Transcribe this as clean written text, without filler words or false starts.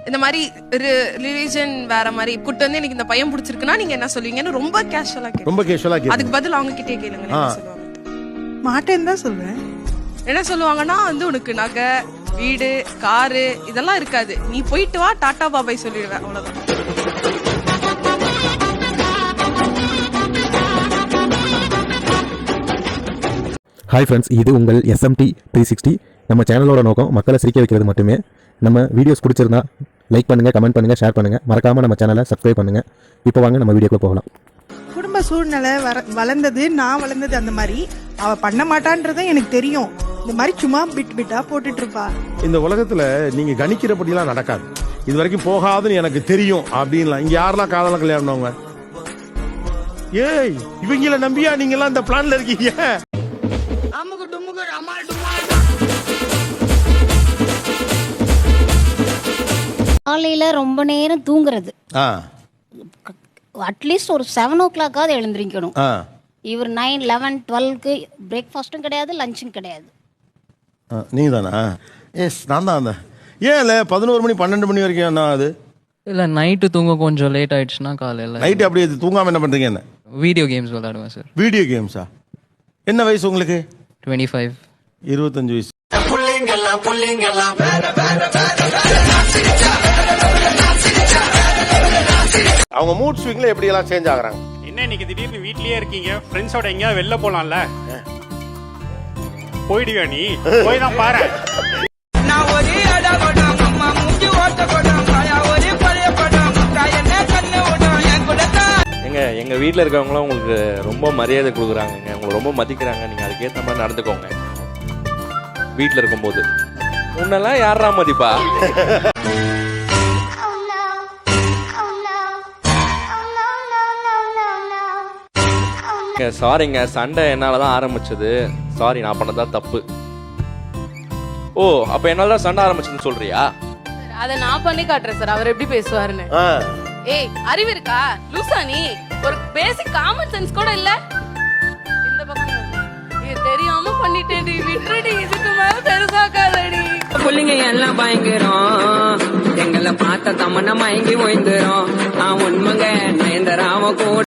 இந்த மாதிரி ரிலிஜன் வேற மாதிரி கூட்டு வந்து எனக்கு இந்த பையன் பிடிச்சிருக்குன்னா நீங்க என்ன சொல்லுவீங்கன்னு ரொம்ப கேஷுவலா அதுக்கு பதில் அவங்க கிட்டே கேளுங்க. மாட்டேன்னு தான் சொல்லுவேன். என்ன சொல்லுவாங்கன்னா வந்து உனக்கு நகை வீடு காரு இதெல்லாம் இருக்காது, நீ போயிட்டு வா டாடா பாபாய் சொல்லிடுவேன், அவ்வளவுதான். ஹாய் ஃப்ரெண்ட்ஸ், இது உங்கள் SMT 360. நம்ம சேனலோட நோக்கம் மக்களை சிரிக்க வைக்கிறது மட்டுமே. நம்ம வீடியோஸ் பிடிச்சிருந்தா லைக் பண்ணுங்கள், கமெண்ட் பண்ணுங்கள், ஷேர் பண்ணுங்கள். மறக்காமல் நம்ம சேனலை சப்ஸ்கிரைப் பண்ணுங்கள். இப்போ வாங்க நம்ம வீடியோக்குள்ள போகலாம். குடும்ப சூழ்நிலை வளர்ந்தது, நான் வளர்ந்தது அந்த மாதிரி. அவள் பண்ண மாட்டான்றதும் எனக்கு தெரியும். இந்த மாதிரி சும்மா பிட்டா போட்டுட்டு இருப்பா. இந்த உலகத்துல நீங்க கணிக்கிறபடிலாம் நடக்காது. இது வரைக்கும் போகாதுன்னு எனக்கு தெரியும் அப்படின்லாம். இங்க யாரெல்லாம் காதல கல்யாணம்? ஏய், இவங்கள நம்பியா நீங்க எல்லாம் இந்த பிளான்ல இருக்கீங்க? காலையில ரொம்ப நேரம் தூங்குறது, அட்லீஸ்ட் ஒரு 7 o'clock எழுந்திரிக்கணும். இவர் 9, 11, 12க்கு பிரேக்ஃபாஸ்ட்டும் கிடையாது, லஞ்சும் கிடையாது. நீங்க தானா? எஸ், நான் தான். ஏன் 11 மணி 12 மணி வரைக்கும் என்ன ஆகுது? இல்ல நைட்டு தூங்க கொஞ்சம் லேட் ஆயிடுச்சுன்னா காலையில நைட் அப்படியே தூங்காம என்ன பண்றீங்க? என்ன வீடியோ கேம்ஸ் விளையாடுவேன் சார். வீடியோ கேம்ஸா? என்ன வயசு உங்களுக்கு? 25. 25 வயசு. அவங்க மூட் ஸ்விங்ல எப்படி எல்லாம் சேஞ்ச் ஆகுறாங்க? என்ன இன்னைக்கு திடீர்னு வீட்லயே இருக்கீங்க, ஃப்ரெண்ட்ஸோட எங்கேயாவது வெளில போலாம்ல? போயிடுவியா நீ? போய் தான் பாரு. எங்க வீட்டில் இருக்கவங்களும் உங்களுக்கு ரொம்ப மரியாதை கொடுக்குறாங்க, உங்களுக்கு ரொம்ப மதிக்கிறாங்க. நீங்க அதுக்கேற்ற மாதிரி நடந்துக்கோங்க. வீட்டில் இருக்கும்போது உன்னெல்லாம் யாரா மதிப்பா? சாரிங்க, சண்டை என்னாலதான் ஆரம்பிச்சது. சாரி, நான் பண்ணதான் தப்பு. ஓ, அப்ப என்னாலதான் சண்டை ஆரம்பிச்சதுன்னு சொல்றியா? அதை நான் பண்ணி காட்டுறேன் சார், அவர் எப்படி பேசுவாருன்னு. ஏய், அறிவு இருக்கா லூசா நீ? ஒரு பேசிக் காமன் சென்ஸ் கூட இல்ல. இந்த பக்கம் தெரியாம பண்ணிட்டேன், விட்டுடி, இதுக்கு மேல பெருசாக்காதடி. புள்ளிங்க எல்லாம் பயங்கரம், எங்களை பார்த்த தமன்னா மயங்கி ஓய்ந்துரும். உண்மைங்க நயன்தராம கூட